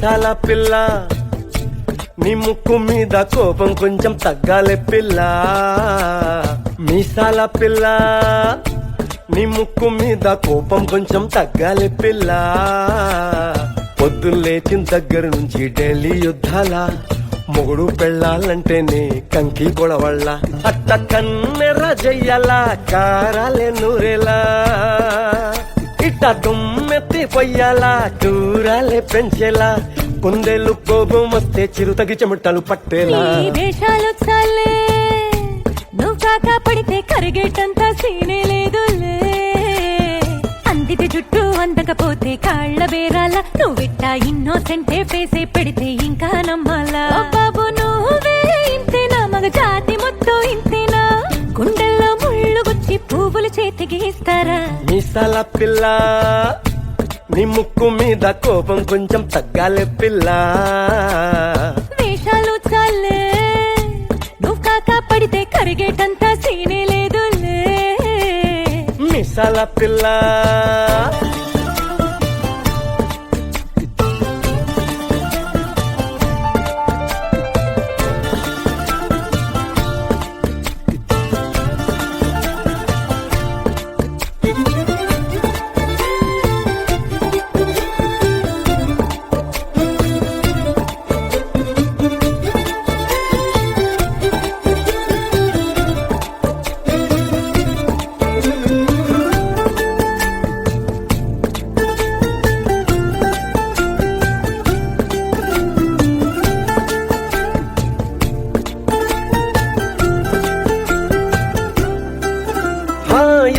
మీసాల పిల్ల నీ ముక్కు మీద కోపం కొంచెం తగ్గాలే పిల్ల. మీసాల పిల్ల నీ ముక్కు మీద కోపం కొంచెం తగ్గాలే పిల్ల. పొద్దున్న లేచిన దగ్గర నుంచి ఢిల్లీ యుద్ధాల మొగుడు పెళ్ళాలంటేనే కంకి గొడవళ్ళ. అట్ట కన్నెర్ర జయ్యలా కారాలే నూరేలా, ఇట్ట దుమ్మెత్తి పొయ్యాలా కూరాలే పెంచేలా. కుందేలు కోపం వస్తే చిరుతగి చెమటలు పట్టేలా. వేషాలు చాలే నువ్వు కాక పడితే కరిగేటంత సీనే లేదులే. అందిటి జుట్టు అందకపోతే కాళ్ళ బేరాల, నువ్విట్టా ఇన్నోసెంటే ఫేసే పెడితే ఇంకా నమ్మాలా. బాబు నువ్వే ఇంతేనా, మగ జాతి మొత్తం ఇంతేనా, గుండెల్లో ముళ్ళు గుచ్చి పువ్వులు చేతికి ఇస్తారా. మీసాల పిల్ల నీ ముక్కు మీద కోపం కొంచెం తగ్గాలే పిల్ల. వేషాలు చాలే నువ్వు కాక పడితే కరిగేటంత సీనే లేదులే. మీసాల పిల్ల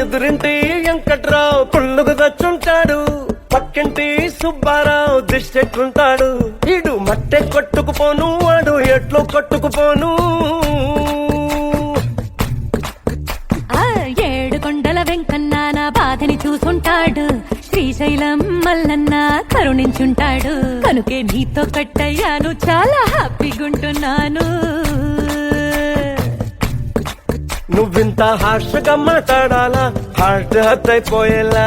ఎదురింటి వెంకట్రావు పుల్లుకు దచ్చుంటాడు, పక్కింటి సుబ్బారావు దిష్టెట్లుంటాడు. ఈడు మట్టె కొట్టుకుపోను వాడు ఎట్లో కొట్టుకుపోను. ఏడు కొండల వెంకన్న నా బాధని చూసుంటాడు, శ్రీశైలం మల్లన్న కరుణించుంటాడు. కనుకే నీతో కట్టయ్యాను, చాలా హ్యాపీగుంటున్నాను. నువ్వింత హార్షగా మాట్లాడాలా, హార్ట్ హర్ట్ అయిపోయేలా.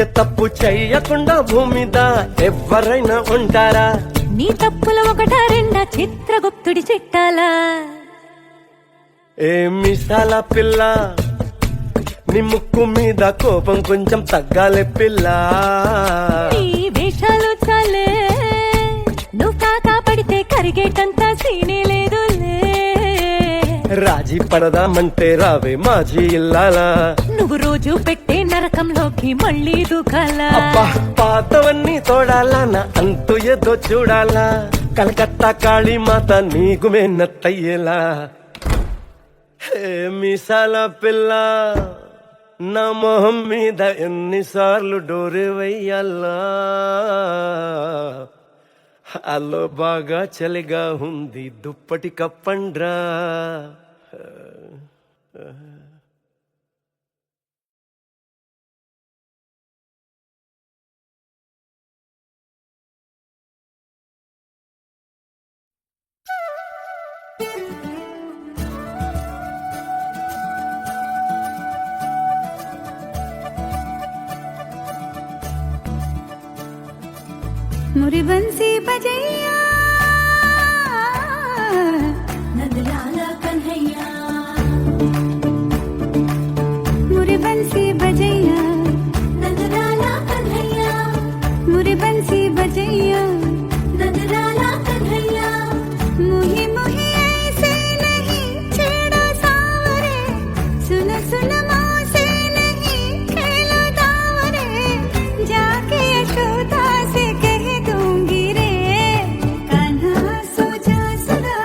ఏ తప్పు చెయ్యకుండా భూమిద ఎవరైనా ఉంటారా. నీ తప్పుల ఒకటా రెండా చిత్రగుప్తుడి చిట్టాలా. ఏ మీసాల పిల్ల నీ ముక్కు మీద కోపం కొంచెం తగ్గాలే పిల్ల. నీ వేషాలు చాలే నువ్వు కాక పడితే కరిగేటంత సీనే లేదులే. రాజీ పడదామంటే రావే మాజీ ఇల్లాలా, నువ్వు రోజు పెట్టే నరకంలోకి మళ్ళీ దూకాలా. అబ్బా పాతవన్నీ తోడాలా, నా అంతు ఏదో చూడాలా. కలకత్తా కాళీ మాత నీకు మెన్నత్తయ్యేలా. హే మీసాల పిల్ల నా మొహం మీద ఎన్నిసార్లు డోరే వెయ్యాలా. అల్లో బాగా చలిగా ఉంది దుప్పటి కప్పండ్రా. मुरी बंसी बजैया नंदलाला कन्हैया, मुरी बंसी बजैया नंदलाला कन्हैया, मुरी बंसी बजैया नंदलाला कन्हैया. मुही मुही ऐसे नहीं छेड़ा सावरे, सुन सुन माँ से नहीं खेलो दावरे. जाके यशोदा से कह दूंगी रे, कान्हा सो जा सदा.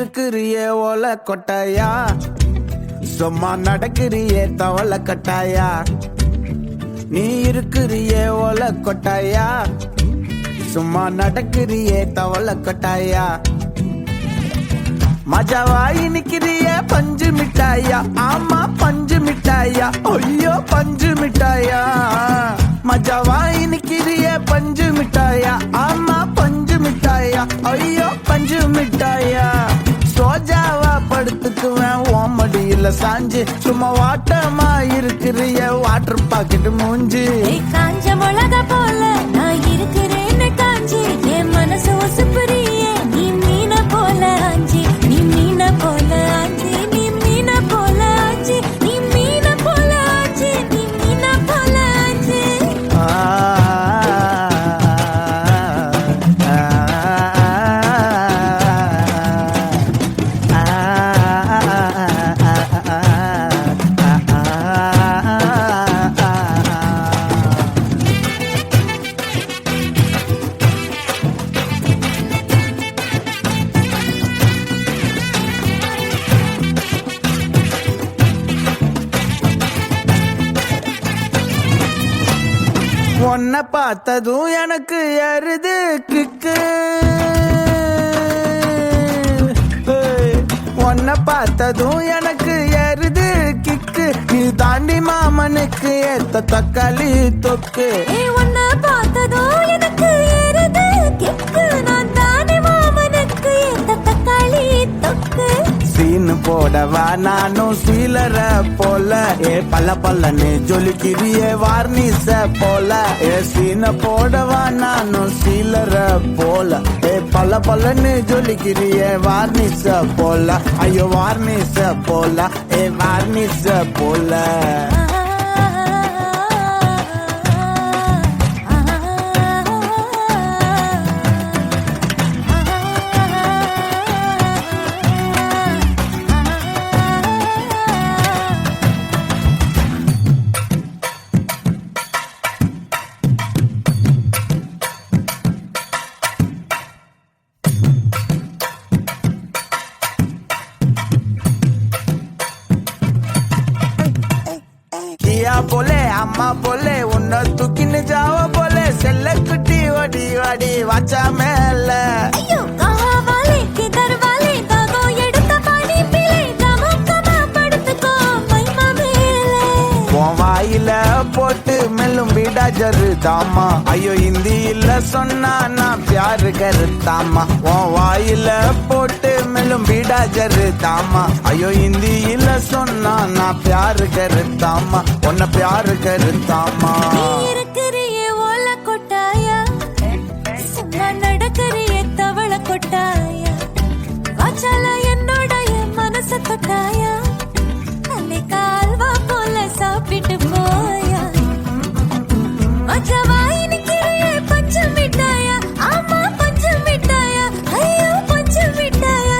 இருக்கிறியே ஓல கொட்டாயா, சும்மா நடக்கிறியே தவள கட்டாயா. நீ இருக்கிறியே ஓல கொட்டாயா, சும்மா நடக்கிறியே தவள கட்டாயா. மஜாவாய் நிக்கிறிய பஞ்சு மிட்டாயா, ஆமா பஞ்சு மிட்டாயா, ஐயோ பஞ்சு மிட்டாயா. மஜாவாய் நிக்கிறிய பஞ்சு மிட்டாயா, ஆமா பஞ்சு மிட்டாயா, ஐயோ பஞ்சு மிட்டாயா. சோஜாவா படுத்துக்குவேன் ஓமடியில சாஞ்சு, சும்மா வாட்டமா இருக்கிறிய வாட்டர் பாக்கெட் மூஞ்சி. காஞ்ச மிளகா போல நான் இருக்கிறேன்னு காஞ்சி, என் மனசு ஒசுப்புறியே நீ மீன போல ஆஞ்சி, நீ மீன போல ஆஞ்சி, நீ மீன போல ஆஞ்சி, நீ மீன போல ஆஞ்சி, நீ மீன போல ஆஞ்சி. உன்னை பார்த்ததும் எனக்கு எருது கிக்கு, உன்னை பார்த்ததும் எனக்கு எருது கிக்கு. நீ தாண்டி மாமனுக்கு ஏத்த தக்காளி தொக்கு. உன்னை பார்த்ததோ எனக்கு ஏறுது கிக்கு, நான் தானே மாமனுக்கு ஏத்த தக்காளி தொக்கு. சீனு போடவா நானும் சீலர போல, ஏ பல்ல பல்லன்னு ஜொலிக்கிறியே வார்னிச போல. ஏ சீன போடவா நானும் சீலர போல, ஏ பல்ல பல்லன்னு ஜொலிக்கிறியே வார்னிச போல. ஐயோ வார்னிச போல, ஏ வார்னிச போல. கியா போலே அம்மா போலே உன்னை தூக்கின்னு ஜாவ போலே, செல்ல குட்டி ஓடி ஓடி வாச்சா மேல. ஐயோ காவாலே கிதர்வாலே தாகோ எடுத்த பாடி பிளே, தமக்கமா படுத்துக்கோ மைமா மேலே. உன் வாயில போட்டு மெல்லும் வீடா ஜரு தாமா, ஐயோ ஹிந்தியில சொன்னா நான் பியாரு கருத்தாமா. உன் வாயில போட்டு மெல்லும் வீடா ஜரு தாமா, ஐயோ ஹிந்தியில சொன்னா நான் பியாரு கருத்தாமா, உன்னை பியாரு கருத்தாமா. நீ இருக்கிறியே ஓல கொட்டாயா, சும்மா நடக்கறியே தவள கொட்டாயா. வாச்சால என்னோடைய மனச தொட்டாயா, அன்னை கால்வா போல சாப்பிட்டு போயா. மஜாவாய் நிக்கிறியே பஞ்சு மிட்டாயா, ஆமா பஞ்சு மிட்டாயா, ஐயோ பஞ்சு மிட்டாயா.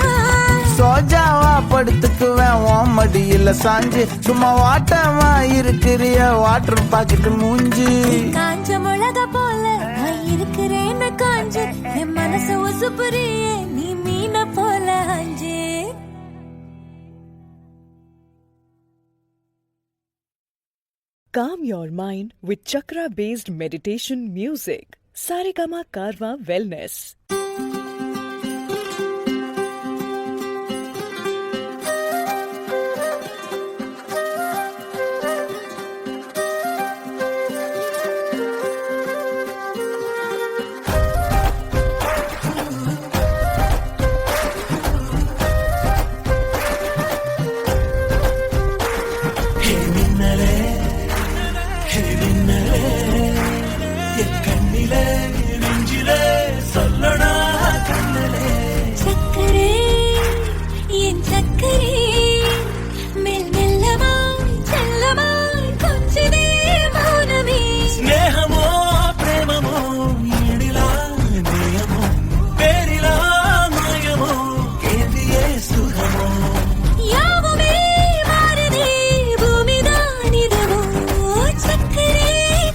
சோஜாவா படுத்துக்குவேன் ஓமடியில சாஞ்சு, சும்மா வாட்டமா இருக்கிறிய வாட்டர் பாக்கெட் மூஞ்சி. காஞ்ச மிளகா போல நான் இருக்கிறேன்னு காஞ்சு, என் மனசு ஒசுப்புறியே நீ மீன போல ஆஞ்சு. Calm your mind with chakra-based meditation music. Saregama Karwa Wellness. சக்கரே என் சக்கரே, மெல் மெல்லமாய் செல்லமாய் கொஞ்சிதே மௌனமே. స్నేహమో ప్రేమమో ఈడిలా నేయమో పేరిలా మాయమో ఏదియే సుఖమో. யாவுமே மாறுதே பூமிதான் இதுவோ. சக்கரே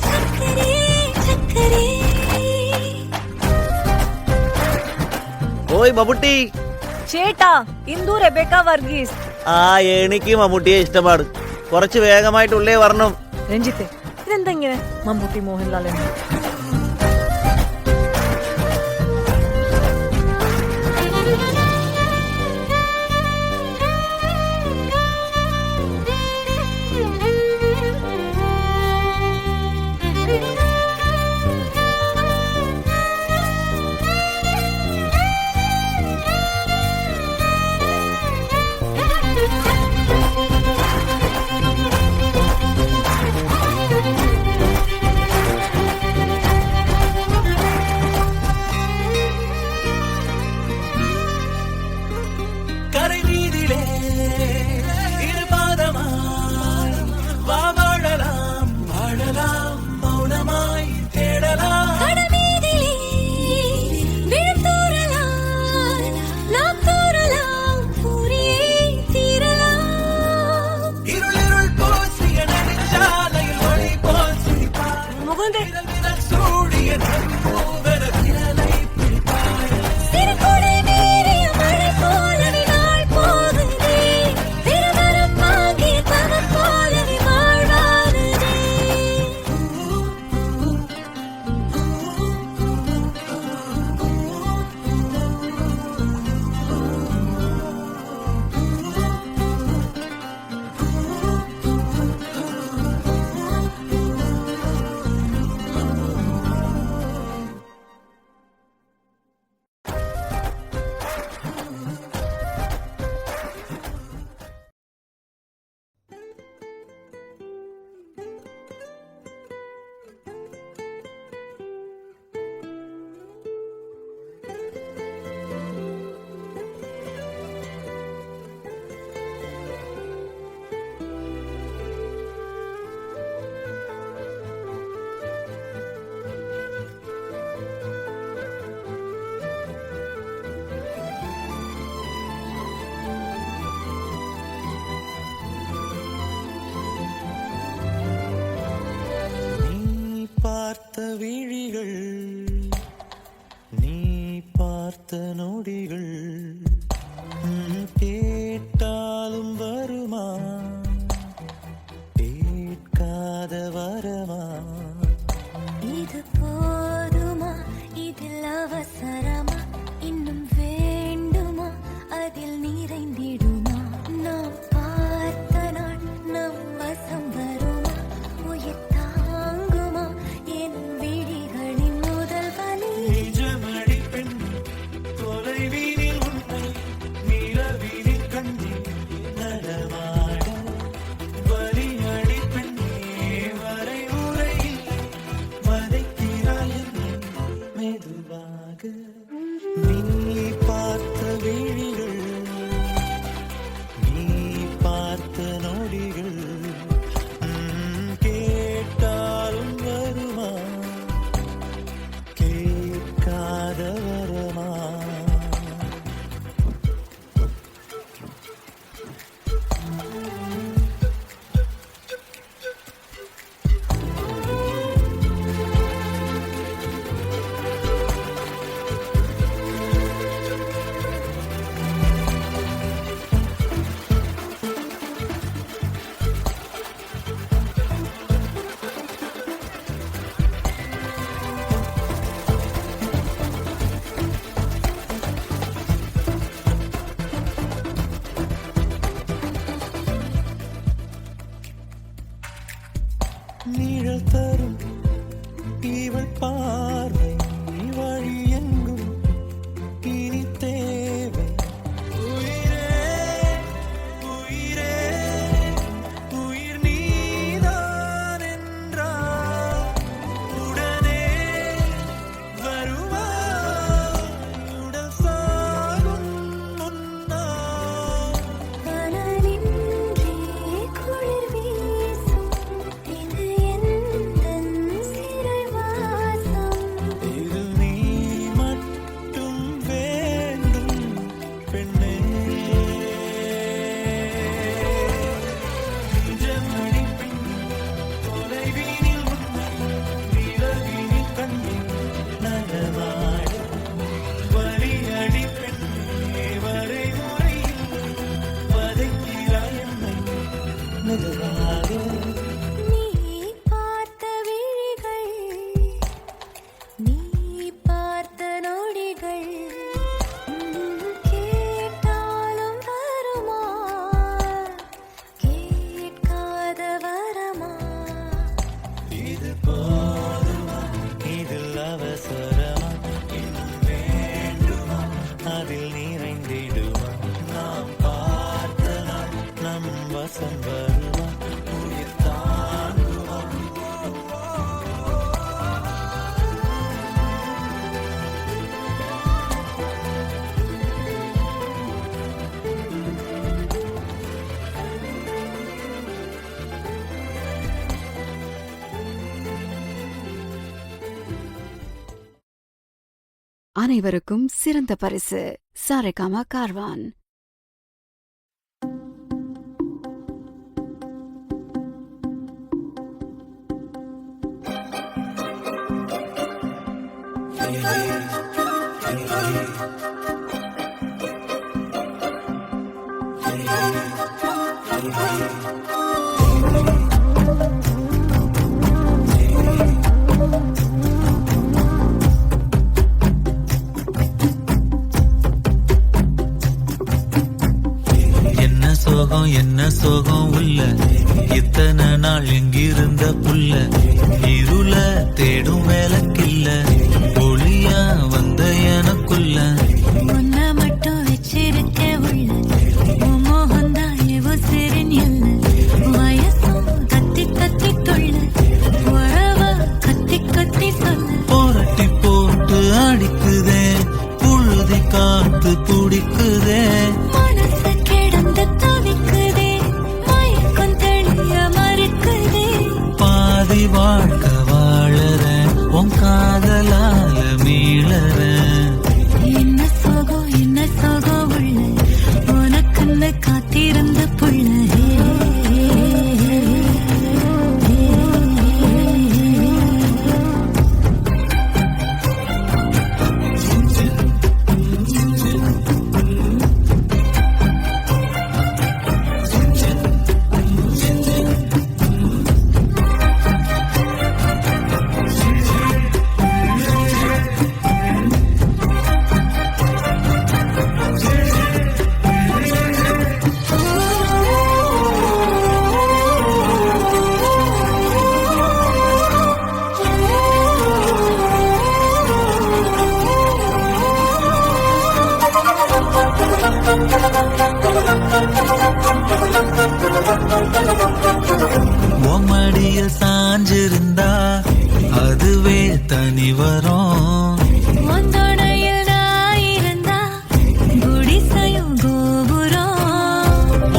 சக்கரே சக்கரே. ஓய் பபுட்டி, ചേട്ടാ ഇന്ദു റെബേക്ക വർഗീസ്. ആ എനിക്ക് മമ്മൂട്ടിയെ ഇഷ്ടമാണ്. കുറച്ച് വേഗമായിട്ട് ഉള്ളേ വരണം. രഞ്ജിത്തെ ഇതെന്താ ഇങ്ങനെ മമ്മൂട്ടി മോഹൻലാൽ എന്ന്? கரை நீதிலே இருபாதமாய் வா வாழலாம் வாழலாம் மௌனமாய் தேடலாம். கடமீதிலே விழுந்தூறலாம், நாம் தூறலாம், பூரியே தீரலாம். இருளிருள் போசிய நெடுஞ்சாலையில் ஒளி போல் சிரிப்பாய். விரல் விரல் சூடிய நெருப்பூவென விரலை பிடிப்பாய். திருக்குடை மீறிய மழை போலவே நாள் போகுதே, திருவரம் வாங்கிய தவம் போலவே வாழ்வாகுதே. பார்த்த விழிகள், நீ பார்த்த நொடிகள், கேட்டாலும் வருமா கேட்காத வரமா? இது போதுமா, இதில் அவசரமா, இன்னும் வேண்டுமா, அதில் நிறைந்திடுமா? நாம் பார்த்த நாள் நம் வசம் வருமா, உயிர் தாங்குமா என் விழிகளின் முதல் வலி? நிஜமடி பெண் தொலைவீனில் உன்னை நிலவீனில் கண்டேன் நடமாட. வலியடி பெண்ணே வரை உரையில்லை, வதைக்கிறாய் என்னை மெதுவாக. நீ பார்த்த விழிகள், நீ பார்த்த நொடிகள், கேட்டாலும் வருமா கேட்காத வரமா? நிழல் தரும் இவள் பார்வை வழி எங்கும் இனி தேவை. உயிரே உயிரே உயிர் நீதான் என்றால் உடனே வருவாய் உடல் சாகும் முன்னால். கனலின்றே குளிர் வீசும், இது எந்தன் சிறை வாசம். இதில் நீ மட்டும் வேண்டும் பெண்ணே. நிஜமடி பெண் தொலைவீனில் உன்னை நிலவீனில் கண்டேன் நடமாட. வலியடி பெண்ணே வரை அனைவருக்கும் சிறந்த பரிசு சாரேகாமா கார்வான். என்ன சோகம் உள்ள இத்தனை நாள் எங்கிருந்த புள்ள இருள தேடும் வேலைக்கில்ல ஒளியா வந்த எனக்குள்ள உன்ன மட்டும் வச்சிருக்க உள்ள மோகந்தான் எவோ சிறின் இல்ல வயசும் கத்தி கத்தி தொள்ள உறவ கத்தி கத்தி சொல்ல போரட்டி போட்டு அடிக்குதே புழுதி காத்து பிடிக்குதே மனசு கிடந்து தவிக்குதே மயக்கம் தெளிய மறுக்குதே பாதி வாழ்க்கை வாழறேன் உன் காதலால மீளறேன் என்ன சோகம் உள்ள உனக்குன்னு காத்திருந்த புள்ள மடியில் சாஞ்சிருந்தா அதுவே தனி வரும் ஒன்றோடையில் நான் இருந்தா குடிசையும் கோபுரம்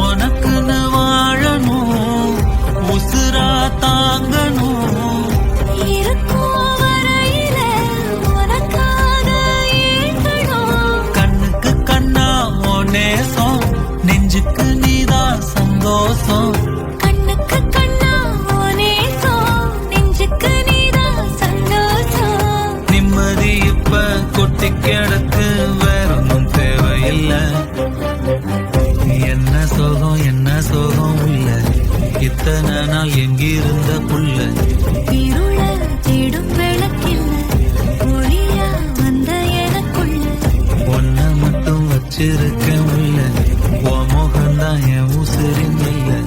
உனக்குன்னு வாழணும் உசுரா தாங்கணும் இருக்கும் வரையில உனக்காக ஏங்கணும் கண்ணுக்கு கண்ணா ஓ நேசம் நெஞ்சுக்கு நீதான் சந்தோஷம் கண்ணுக்கு கண்ணா நேசம் நெஞ்சுக்கு நீதான் சந்தோஷம் நிம்மதி இப்ப கொட்டி கிடக்கு வேறொன்னும் தேவையில்லை என்ன சோகம் உள்ள இத்தனை நாள் எங்கிருந்த புள்ள இருள தேடும் விளக்கில்ல ஒளியா வந்த எனக்குள்ள ஒன்ன மட்டும் வச்சிருக்க உள்ள உன் முகம்தான் என் உசிரின் இல்லை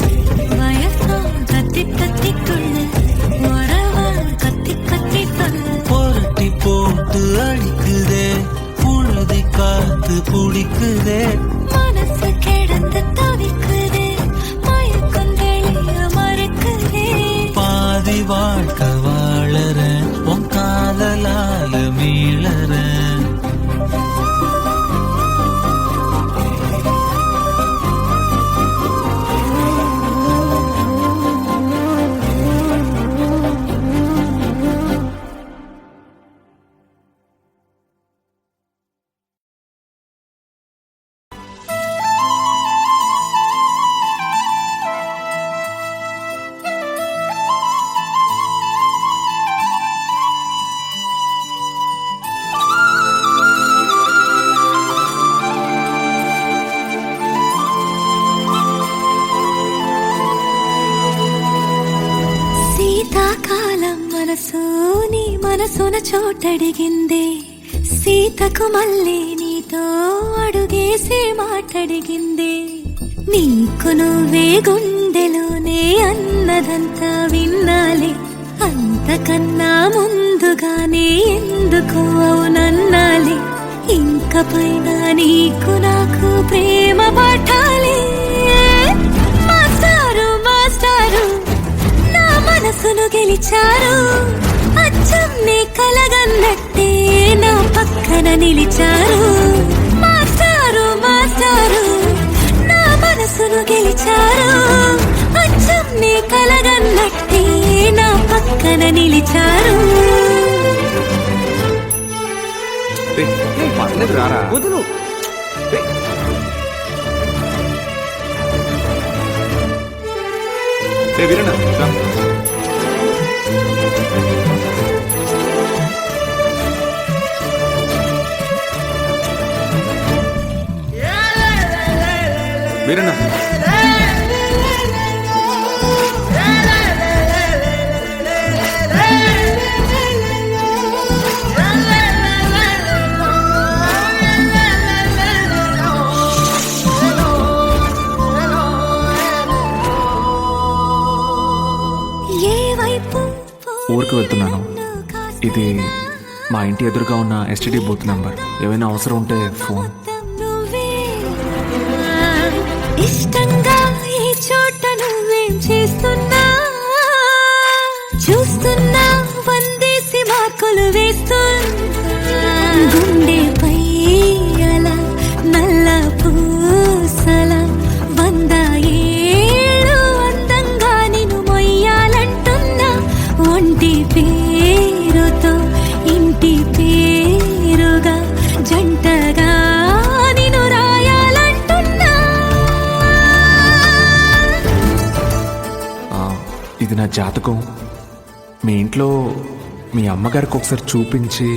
வயசும் கத்தி கத்தி துள்ள உறவ கத்தி கத்தி சொல்ல புரட்டி போட்டு அடிக்குதே புழுதி காத்து பிடிக்குதே மனசு கிடந்து தவிக்குதே மயக்கம் தெளிய மறுக்குதே பாதி வாழ்க்கை வாழறேன் உன் காதலால மீளறேன் శీతాకాలం మనసు నీ మనసున చోటడిగిందే సీతకు మళ్ళీ నీతో అడుగేసి మాటడిగిందే నీకు నువ్వే గుండెలోనే అన్నదంతా విన్నాలే అంతకన్నా ముందుగానే ఎందుకు అవునన్నాలే ఇంక పైన నీకు నాకు ప్రేమ పాఠాలే మాస్టారు మాస్టారు నా మనసును గెలిచారు అచ్చం నీ కలగన్నట్టే నా పక్కన నిలిచారు మాస్టారు మాస్టారు నా మనసును గెలిచారు అచ్చం నీ కలగన్నట్టే నా పక్కన నిలిచారు చిన్నది రారా వదులు. వీరన్న రా. వీరన్న ఊరికి వెళ్తున్నాను. ఇది మా ఇంటి ఎదురుగా ఉన్న ఎస్టీడీ బూత్ నెంబర్. ఏమైనా అవసరం ఉంటే ఫోన్. ఇష్టంగా ఈ చోట నువ్వేం చేస్తున్నా చూస్తున్నా వందేసి మార్కులు వేస్తున్నా గుండెపై అలా నల్ల పూసల 100 ఏళ్ళు అందంగా నిన్ను మొయ్యాలంటున్నా ఒంటి పేరుతో ఇంటి పేరుగా జంటగా నిన్ను రాయాలంటున్నా. ఇది నా జాతకం. మీ ఇంట్లో మీ అమ్మగారికి ఒకసారి చూపించి.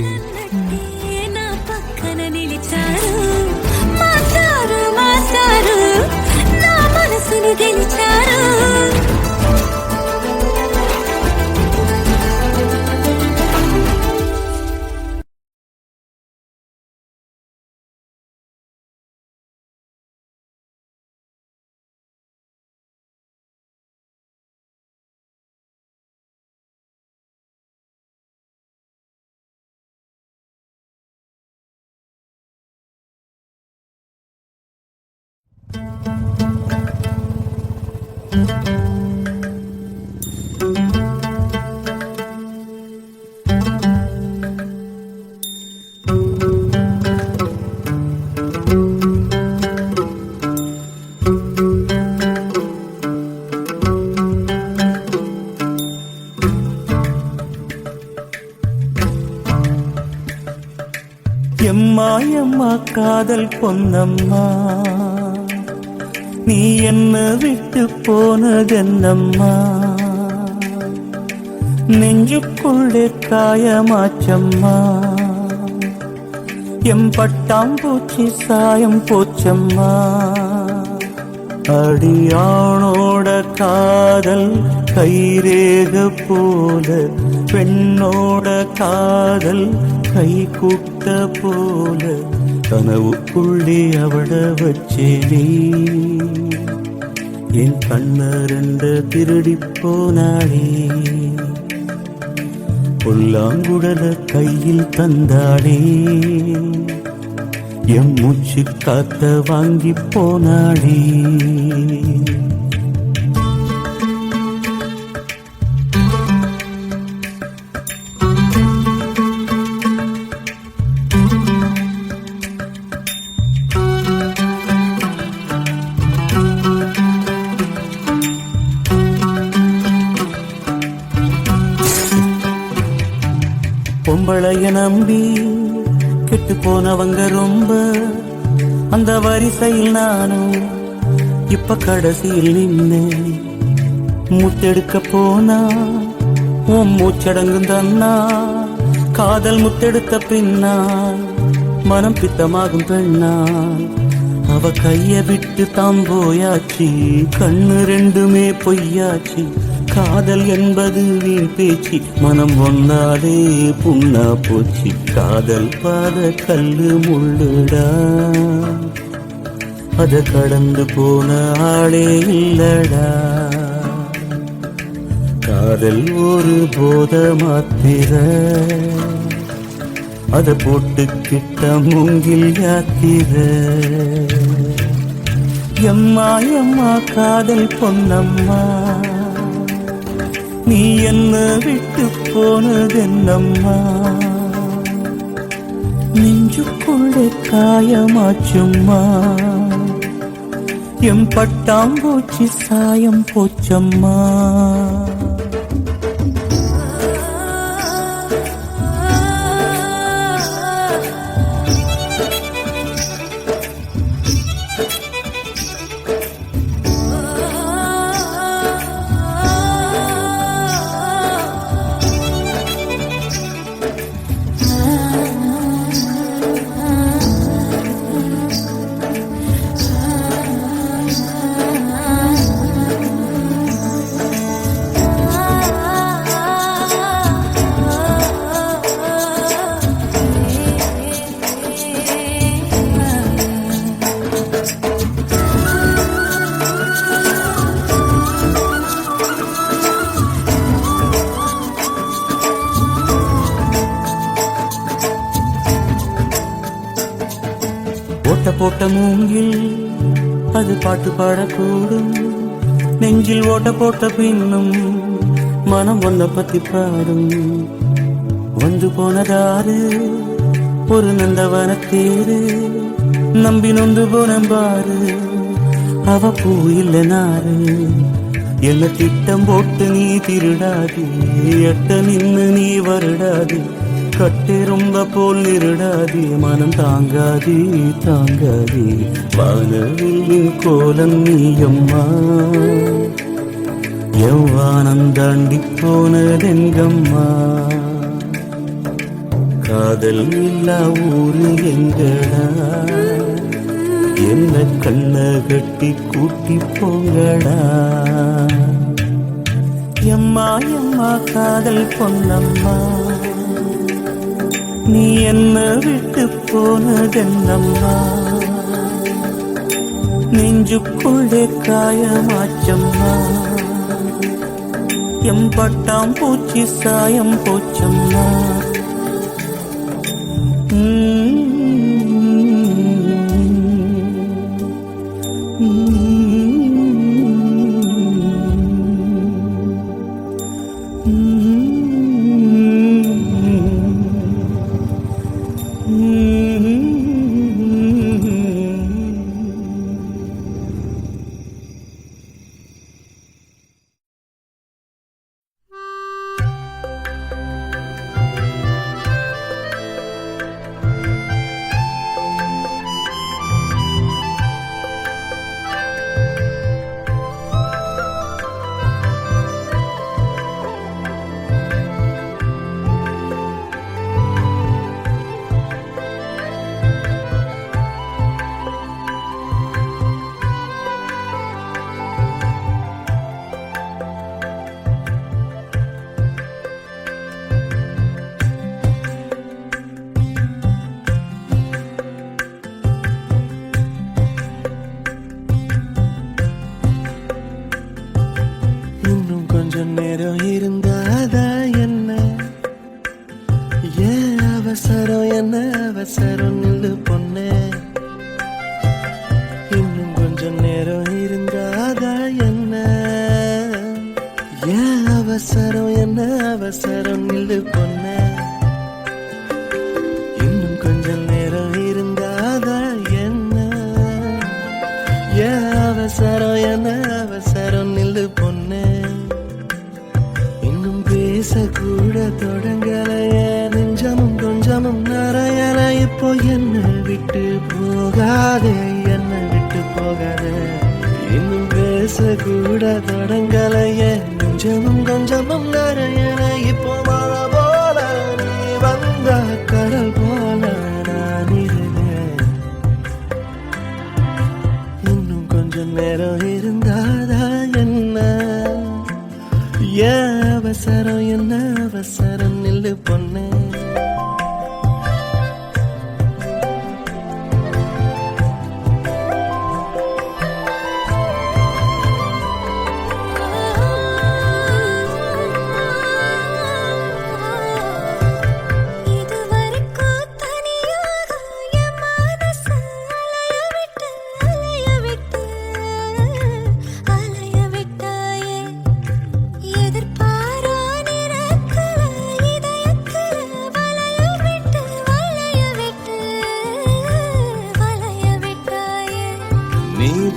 నా పక్కన నిలిచారు మాస్టారు మాస్టారు నా మనసును గెలిచారు. எம்மா எம்மா காதல் பொன்னம்மா, நீ என்ன விட்டு போனதென்னம்மா, நெஞ்சுக்குள்ளே காயமாச்சம்மா, எம் பட்டாம்பூச்சி சாயம் போச்சம்மா. அடியானோட காதல் கைரேக போல, பெண்ணோட காதல் கை கூட்ட போல, கனவுக்குள்ளே அவட வச்சேனே என் கண்ணரண்ட திருடி போனாளே. புல்லாங்குடல கையில் தந்தாளே, எம் மூச்சு காத்த வாங்கி போனாளே. பொம்பளைய நம்பி கெட்டு போனவங்க ரொம்ப, அந்த வரிசையில் நானும் இப்ப கடைசியில் நின்று முத்தெடுக்க போனா உன் மூச்சடங்கும் தன்னா. காதல் முத்தெடுத்த பின்னா மனம் பித்தமாகும் பெண்ணா. அவ கைய விட்டு தாம் போயாச்சு, கண்ணு ரெண்டுமே பொய்யாச்சு. காதல் என்பது வீண் பேச்சு, மனம் ஒன்னாலே புண்ணா போச்சு. காதல் பாத கல்லு முள்ளுடா, அத கடந்து போன ஆளே இல்லடா. காதல் ஒரு போத மாத்திர, அத போட்டுக்கிட்ட மூங்கில் யாத்திர. எம்மா எம்மா காதல் பொன்னம்மா, நீ என்ன விட்டு போனதென்னம்மா, நெஞ்சுக்குள்ளே காயமாச்சும்மா, எம் பட்டாம்பூச்சி சாயம் போச்சம்மா. சட்டை போட்ட மூங்கில் அது பாட்டு பாடக்கூடும். நெஞ்சில் ஓட்ட போட்ட பின்னும் மனம் ஒன்ன பத்தி பாடும். வந்து போனதாரு ஒரு நந்தவன தேரு, நம்பி நொந்து போனம்பாரு அவ பூ இல்ல நாரு. என்ன திட்டம் போட்டு நீ திருடாது, எட்ட நின்னு நீ வருடாது, கட்டு ரொம்ப போல் இருடாது, மனம் தாங்காது தாங்காது. வானவில்லின் கோலம் நீயம்மா, எவ்வானம் தாண்டி போனதெங்கம்மா. காதல் இல்லா ஊரு எங்கடா, என்ன கண்ண கட்டி கூட்டி போங்கடா. எம்மா எம்மா காதல் பொன்னம்மா, நீ என்ன விட்டு போனதென்னம்மா. நெஞ்சுக்குள்ளே காயமாச்சம்மா, எம்பட்டாம் பூச்சி சாயம் போச்சம்மா. நேரம் இருந்தாதா என்ன, ஏன் அவசரம் என்ன அவசரம் நில்லு பொண்ணே. இன்னும் கொஞ்சம் நேரம் இருந்தாதா என்ன, ஏன் அவசரம் என்ன அவசரம் நில்லு பொண்ணே. இன்னும் கொஞ்சம் நேரம் இருந்தாதா என்ன, ஏன் அவசரம் என்ன அவசரம் நில்லு பொண்ணே. பேசக்கூட தொடங்கலைய நெஞ்சமும் கொஞ்சமும் நிறையல. இப்போ என்ன விட்டு போகாதே, என்ன விட்டு போகாதே. இன்னும் பேசக்கூட தொடங்கலைய நெஞ்சமும் கொஞ்சமும் நிறையல. இப்போ மழை போல நீ வந்த கடல் போல நான் இருந்தேன். இன்னும் கொஞ்சம் நேரம் இருந்தாதா என்ன, ஏன் அவசரம் என்ன அவசரம் நில்லு பொண்ணே.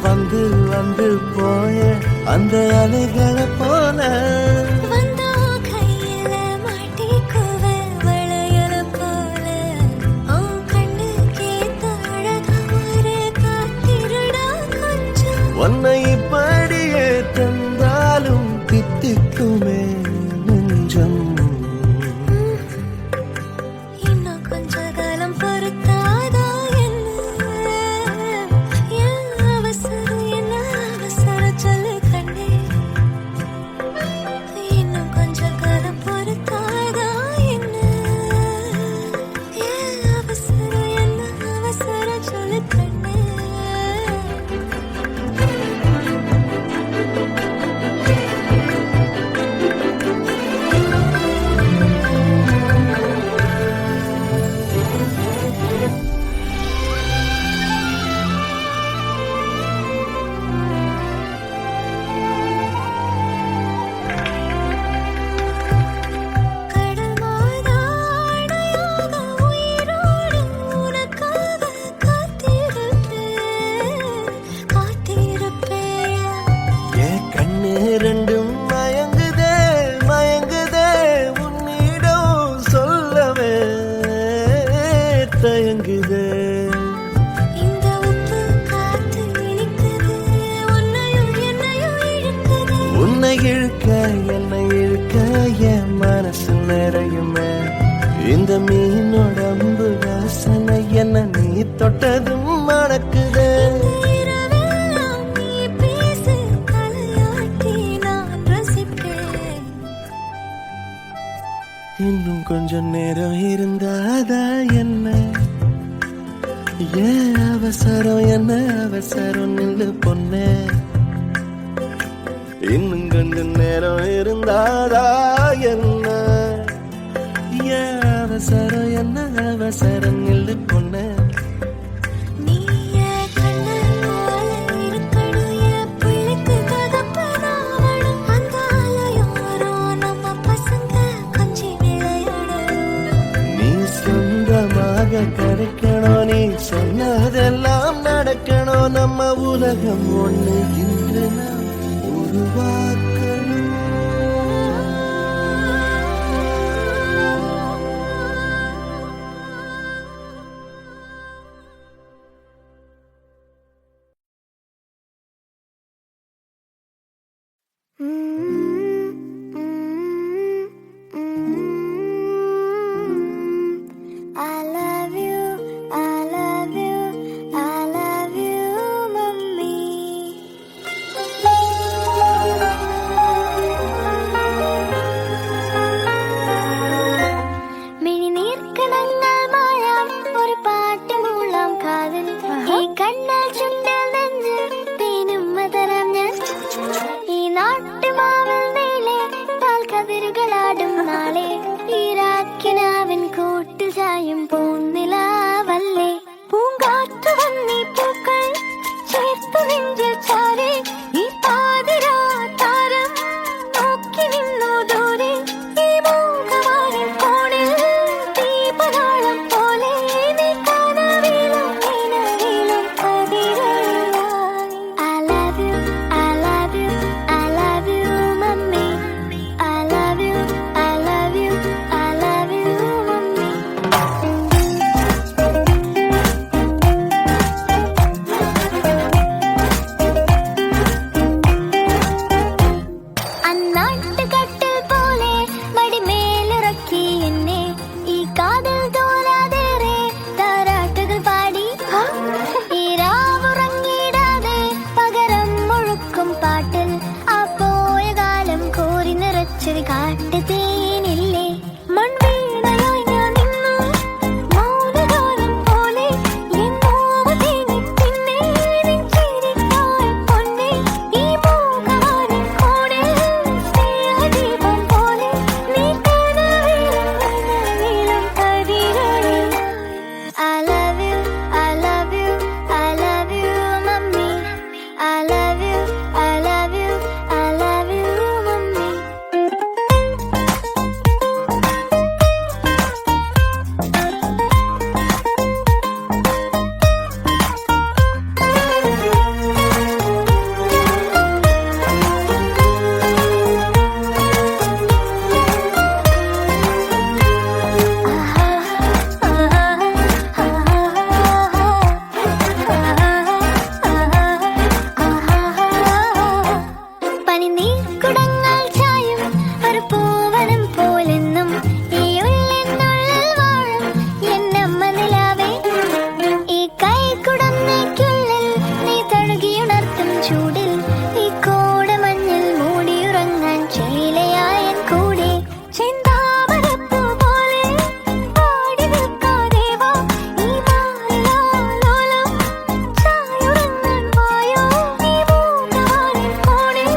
வந்து வந்து போய அந்த அலைகளை போல வந்தா கையில மாட்டிக்குவ வளையல போல. உன் கண்ணுக்கு ஏத்த அழகா ஒரு காத்திருடா கொஞ்சம். உன்னை இப்படியே தந்தாலும் தித்திக்குமே நெஞ்சம். இன்னும் கொஞ்ச காலம் பொறுத்தாதா என்ன, ஏன் அவசரம் என்ன அவசரம் சொல்லு கண்ணே. இன்னும் மணக்குதே. இரவெல்லாம் நீ பேசு, தலையாட்டி நான் ரசிப்பேன். இன்னும் கொஞ்சம் நேரம் இருந்தாதா என்ன? ஏன் அவசரம் என்ன அவசரம் நில்லு பொண்ணே. இன்னும் கொஞ்சம் நேரம் இருந்தாதா என்ன? ஏன் அவசரம் என்ன அவசரம் நில்லு பொண்ணே. நீ என் கண்ணன் போல இருக்கணும், என் பிள்ளைக்கு தகப்பனாவணும். அந்த ஆலயோரம் நம்ம பசங்க கொஞ்சி விளையாடணும். நீ சொந்தமாக கிடைக்கணும், நீ சொன்னதெல்லாம் நடக்கணும். நம்ம உலகம் ஒண்ணு இன்று நாம் உருவாக்கணும். I love you, I love you, I love you, mummy. മിഴിനീർക്കണങ്ങൾ മായാം ഒരു പാട്ട് മൂളാം കാതിൽ. ഈ കണ്ണൽ ചുണ്ടിൽ നെഞ്ച് തേനും മതരം ഞാൻ. ഈ നാട്ടുമാവിൽ നീളെ പാൽക്കതിരുകളാടും നാളെ. ഈ രാക്കിനാവിൻ കൂട്ടിൽ ചായും പൂന്നിലാവല്ലേ. പൂങ്കാറ്റു വന്നീ പൂക്കൾ ചേർത്തു നെഞ്ചിൽ ചാരെ. ഈ പാതിരാ താരം നോക്കി നിന്നു ദൂരെ. ഈ മൂകമാരിൻ കോണിൽ ദീപനാളം പോലെ നീ കനവിലും നിലവിലും കതിരായി. I love you, I love you, I love you, mummy. I love you, I love you, I love you, mummy. അന്നാട്ടുകട്ടിൽ പോലെ മടിമേലിറക്കി എന്നെ. ഈ കാതിൽ തോരാതേറെ താരാട്ടുകൾ പാടി. ഈ രാവുറങ്ങിടാതെ പകരം മുഴുക്കും പാട്ടിൽ. ആ പോയ കാലം കോരി നിറച്ചൊരു കാട്ടുതേനില്ലേ. മൺവീണയായി ഞാൻ നിന്നു മൗനഗാനം പോലെ. എൻ നോവ് തേങ്ങി പിന്നെ നിൻ ചിരിക്കാൽ പൊന്നെ. ഈ മൂകമാരിൻ കോണിൽ സ്നേഹദീപം പോലെ നീ കനവിലും നിലവിലും കതിരായി. I love you, I love you, I love you, mummy. I love you, I love you, I love you, mummy. പനിനീർക്കുടങ്ങൾ ചായും ഒരു പൂവനം പോലെന്നും. ഈ ഉള്ളിനുള്ളിൽ വാഴും എന്നമ്മ നിലാവേ. ഈ കൈക്കുടന്നയ്ക്കുള്ളിൽ നീ തഴുകിയുണർത്തും ചൂടിൽ. ഈ കോടമഞ്ഞിൽ മൂടിയുറങ്ങാൻ ചേലയായ കൂടെ. ചെന്താമരപ്പൂ പോലെ പാടി നിൽക്കാതെ വാ. ഈ മാറിലാലോലം ചായുറങ്ങാൻ വായോ. ഈ മൂകമാരിൻ കോണിൽ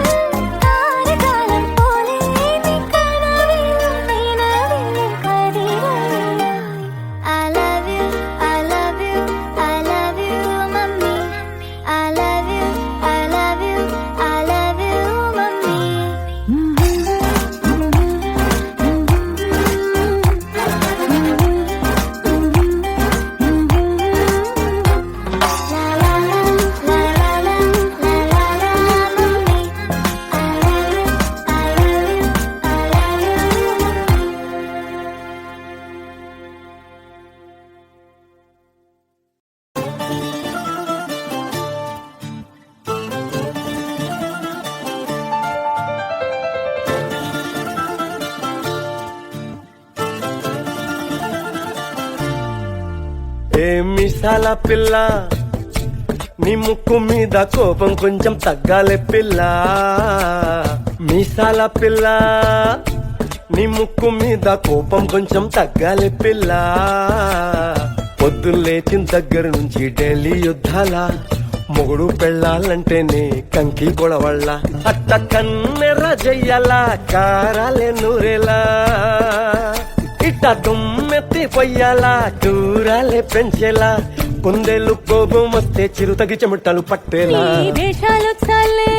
താരകാലം പോലെ നീ കനവിലും നിലവിലും കതിരായി. I love you, I love you, I love you, mummy. I love you, I love you, I love you, mummy. La la la, la la la, la la la, mummy. I love you, I love you, I love you, mummy. ఏ మిసాల పిల్ల నీ ముక్కు మీద కోపం కొంచెం తగ్గాలే పిల్ల మీసాల పిల్ల నీ ముక్కు మీద కోపం కొంచెం తగ్గాలే పిల్ల పొద్దున్న లేచిన దగ్గర నుంచి ఢిల్లీ యుద్ధాల మొగుడు పెళ్ళాలంటేనే కంకి గొడవళ్ళ అట్ట కన్నెర్ర జయ్యాల కారాలే నూరేలా ఇట్ట దుమ్మెత్తి పొయ్యాలా కూరాలే పెంచేలా కుందేలు కోపం వస్తే చిరుతగి చెమటలు పట్టేలా నీ వేషాలు చాలే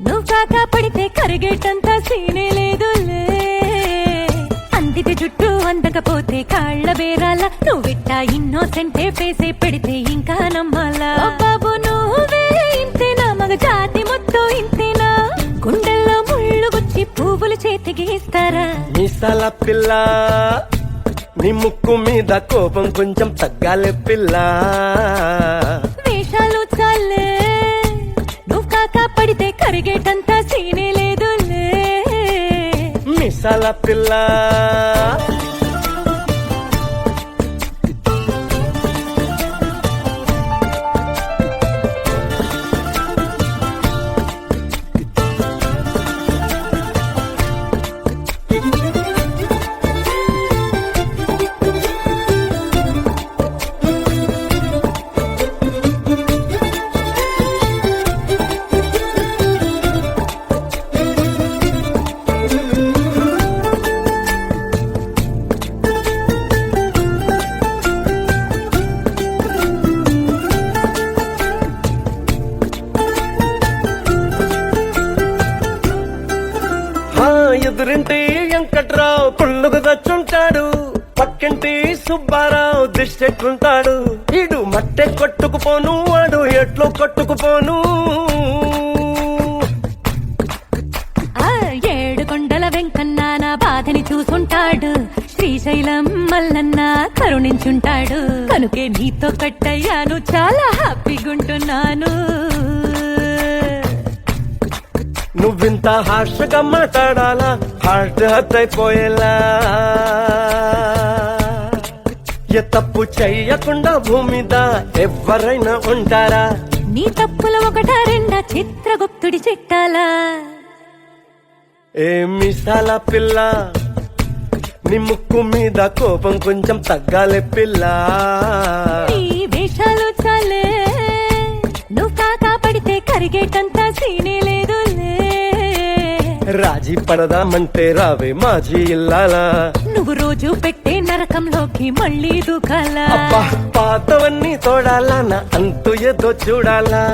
నువ్వు కాక పడితే కరిగేటంత సీనే లేదులే అందితే జుట్టు అందకపోతే కాళ్ళ బేరాల నువ్విట్ట ఇన్నోసెంటే ఫేసే పెడితే ఇంకా నమ్మాలా బాబు నువ్వే ఇంతేనా మగ జాతి మొత్తం ఇంతేనా గుండెల్లో ముళ్ళు గుచ్చి పువ్వులు చేతికి ఇస్తారా మీసాల పిల్ల నీ ముక్కు మీద కోపం కొంచెం తగ్గాలే పిల్ల వేషాలు చాలే నువ్వు కాక పడితే కరిగేటంత సీనే లేదులే మీసాల పిల్ల ఎదురింటి వెంకట్రావు పుల్లుగు దచ్చుంటాడు పక్కింటి సుబ్బారావు దిష్టెట్టుంటాడు ఇడు మట్టె కొట్టుకుపోను వాడు ఎట్లో కొట్టుకుపోను ఏడు కొండల వెంకన్న నా బాధని చూసుంటాడు శ్రీశైలం మల్లన్న కరుణించుంటాడు కనుకే నీతో కట్టయ్యాను చాలా హ్యాపీగుంటున్నాను నువ్వింత హార్ష్గా మాట్లాడాలా హార్ట్ హర్ట్ అయిపోయేలా ఏ తప్పు చెయ్యకుండా భూమిద ఎవరైనా ఉంటారా నీ తప్పుల ఒకటా రెండా చిత్రగుప్తుడి చిట్టాలా ఏ మిసాల పిల్ల నీ ముక్కు మీద కోపం కొంచెం తగ్గాలే పిల్ల నీ వేషాలు చాలే నువ్వు కాకా పడితే కరిగేటంత సీనే లేదులే రాజీ పడదామంటే రావే మాజీ ఇల్లాలా నువ్వు రోజు పెట్టే నరకంలోకి మళ్ళీ దూకాలా అబ్బా పాతవన్నీ తోడాలా నా అంతు ఏదో చూడాలా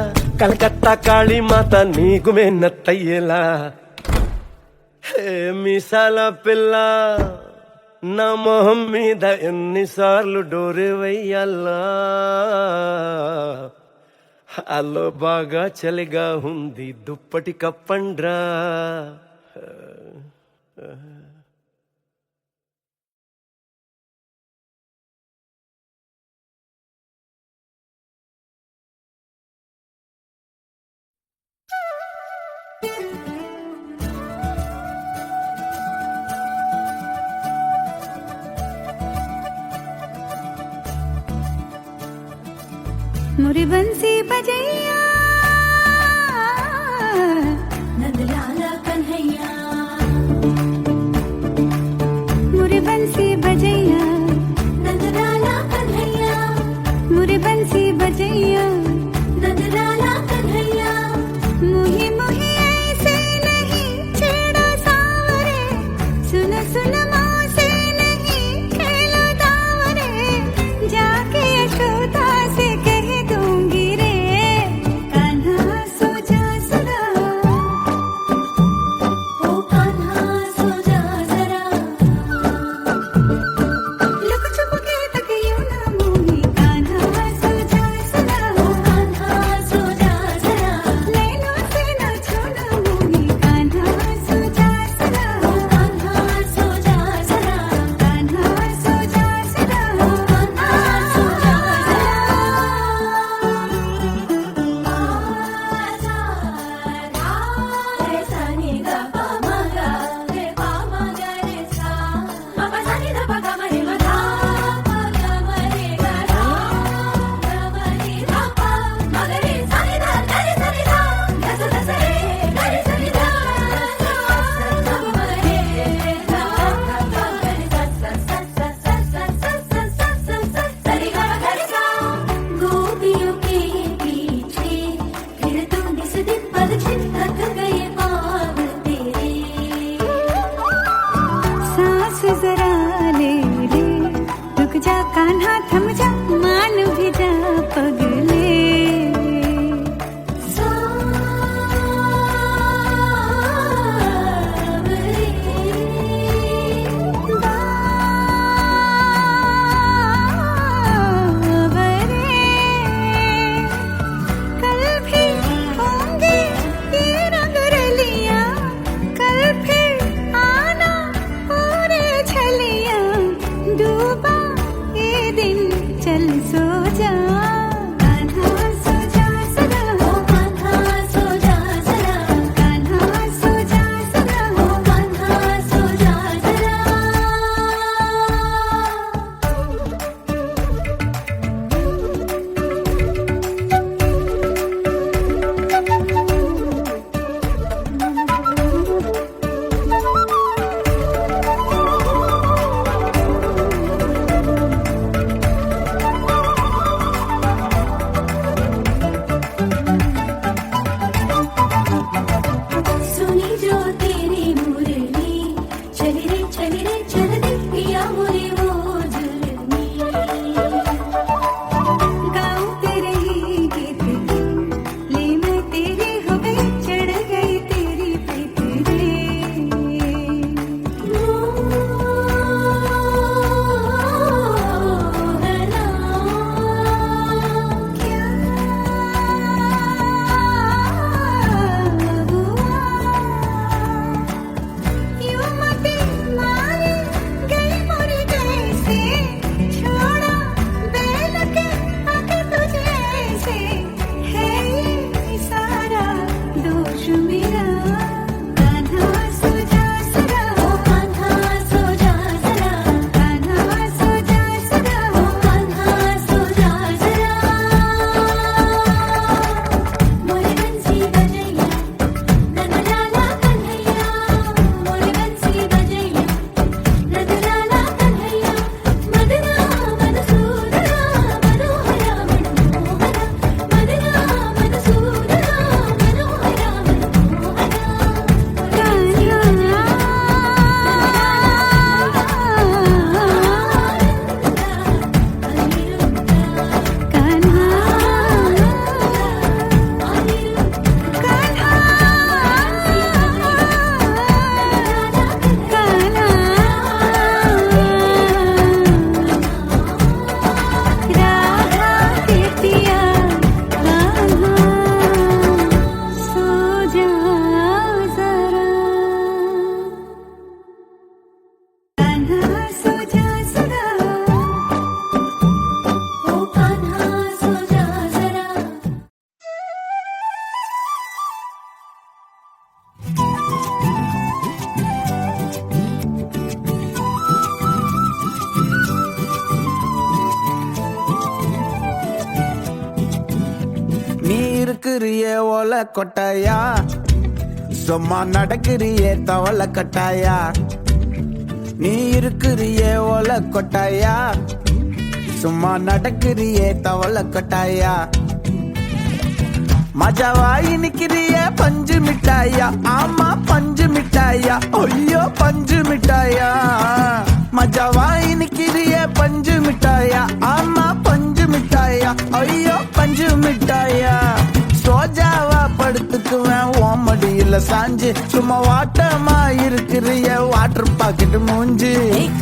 కలకత్తా కాళీమాత నీకు మేనత్తయ్యేలా హే మిసాల పిల్ల నా మొహం మీద ఎన్నిసార్లు డోరే వెయ్యాలా అల్లో బాగా చలిగా ఉంది దుప్పటి కప్పండ్రా मुरी बंसी बजैया नंदलाला कन्हैया मुरी बंसी बजैया नंदलाला कन्हैया मुरी बंसी बजैया नंदलाला कन्हैया मुही मुही ऐसे नहीं छेड़ो सावरे सुन सुन माँ से नहीं खेलो दावरे जाके यशोदा से कह दूंगी रे இருக்கிறியே ஓல கொட்டாயா சும்மா நடக்கிறியே தவள கட்டாயா நீ இருக்கிறியே ஓல கொட்டாயா சும்மா நடக்கிறியே தவள கட்டாயா மஜாவாயி நிக்கிறிய பஞ்சு மிட்டாயா ஆமா பஞ்சு மிட்டாயா ஐயோ பஞ்சு மிட்டாயா மஜாவாயி நிக்கிறிய பஞ்சு மிட்டாயா ஆமா பஞ்சு மிட்டாயா ஐயோ பஞ்சு மிட்டாயா சோஜாவா படுத்துக்குவேன் ஓமடியில சாஞ்சு சும்மா வாட்டமா இருக்கிறிய வாட்டர் பாக்கெட் மூஞ்சி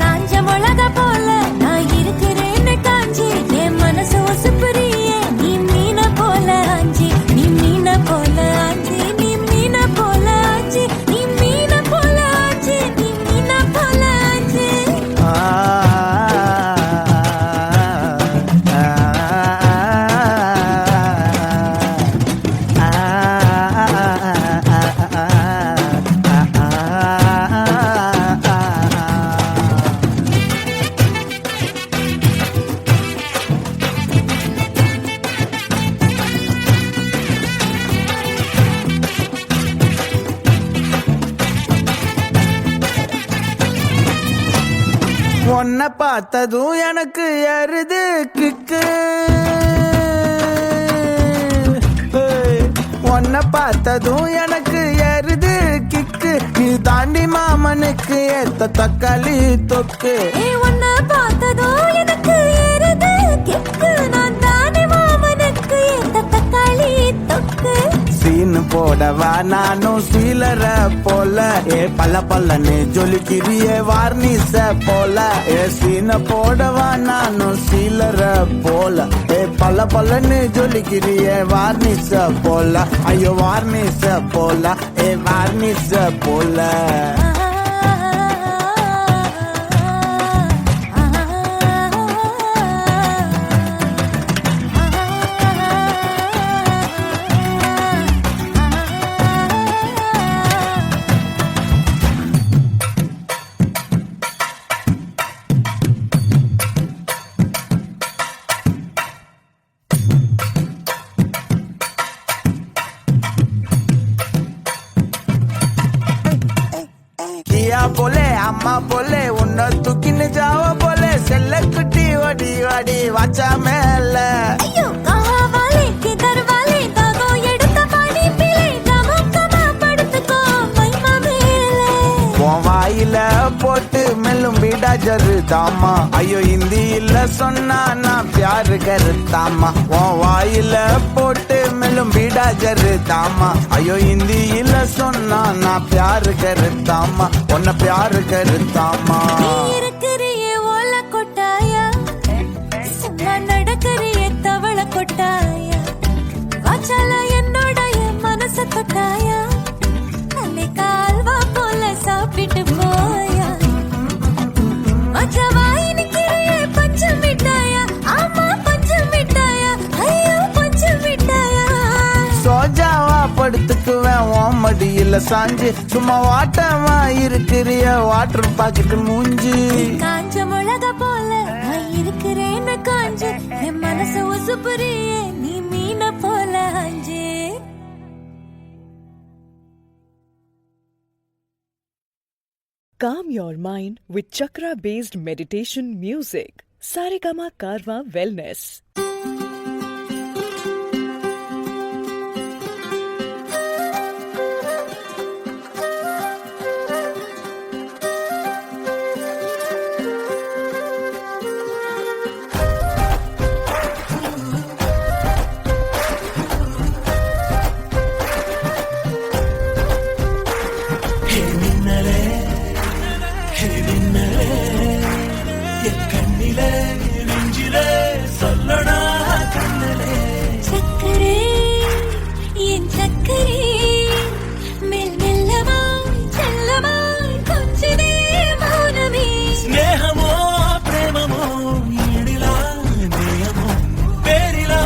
காஞ்ச மிளகா போல நான் இருக்கிறேன்னு காஞ்சி என் மனசு உசுப்புறியே நீ மீன போல ஆஞ்சி நீ மீன போல ஆஞ்சி நீ மீன போல ஆஞ்சி நீ மீன போல ஆஞ்சி நீ மீன போல ஆஞ்சி உன்னை பார்த்ததும் எனக்கு எருது கிக்கு உன்னை பார்த்ததும் எனக்கு எருது கிக்கு நீ தாண்டி மாமனுக்கு ஏத்த தக்காளி தொக்கு உன்னை பார்த்ததோ எனக்கு ஏறுது கிக்கு நான் தானே மாமனுக்கு ஏத்த தக்காளி தொக்கு சீனு போடவா நானும் சீலர போல ஏ பல்ல பல்லன்னு ஜொலிக்கிறியே வார்னிச போல ஏ சீன போடவா நானும் சீலர போல ஏ பல்ல பல்லன்னு ஜொலிக்கிறியே வார்னிச போல ஐயோ வார்னிச போல ஏ வார்னிச போல கியா போலே அம்மா போலே உன்னை தூக்கின்னு ஜாவ போலே செல்ல குட்டி ஓடி ஓடி வாச்சா மேல ஐயோ காவாலே கிதர்வாலே தாகோ எடுத்த பாடி பிளே கமக்கமா படுத்துக்கோ மைமா மேலே உன் வாயில போட்டு மெல்லும் வீடா ஜருதாமா ஐயோ ஹிந்தியில சொன்னா நான் பியாரு கருத்தாமா உன் வாயில போட்டு மெல்லும் வீடா ஜருதாமா ஐயோ ஹிந்தியில சொன்னா நான் பியாரு கருத்தாமா உன்னை பியாரு கருத்தாமா நீ இருக்கிறியே ஓல கொட்டாயா சும்மா நடக்கறியே தவள கொட்டாயா வாச்சால என்னோட என் மனச தொட்டாயா அன்னை கால்வா போல சாப்பிட்டு போயா மஜாவாய் நிக்கிறியே பஞ்சு மிட்டாயா ஆமா பஞ்சு மிட்டாயா ஐயோ பஞ்சு மிட்டாயா சோஜாவா படுத்துக்குவேன் ஓமடியில சாஞ்சு சும்மா வாட்டமா இருக்கிறிய வாட்டர் பாக்கெட் மூஞ்சி காஞ்ச மிளகா போல நான் இருக்கிறேன்னு காஞ்சு என் மனசு உசுப்புறியே நீ மீன போல ஆஞ்சு Calm your mind with chakra based meditation music. Saregama Karwa Wellness. சக்கரே என் சக்கரே மெல் மெல்லமா செல்லமா கொஞ்சதே மௌனமே స్నేహమో ప్రేమమో ఈడిలా నేయమో పేరిలా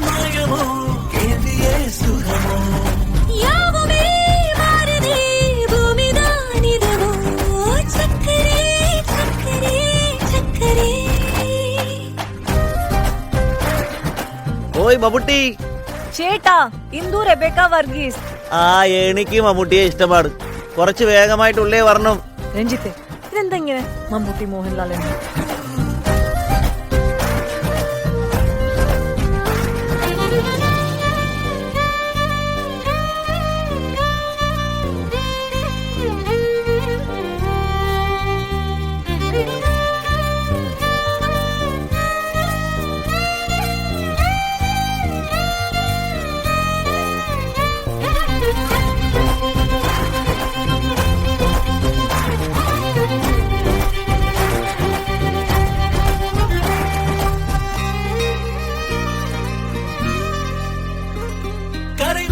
మాయమో కేదియే సుఖమో யாவுமே மாறுதே பூமிதானிதமோ சக்கரே சக்கரே சக்கரே ఓయ్ బబుట్టి ചേട്ടാ ഇന്ദു റെബേക്ക വർഗീസ്. ആ എനിക്ക് മമ്മൂട്ടിയെ ഇഷ്ടമാണ്. കുറച്ച് വേഗമായിട്ടുള്ളേ വരണം. രഞ്ജിത്തെ ഇതെന്താ ഇങ്ങനെ മമ്മൂട്ടി മോഹൻലാൽ എന്ന്? கரை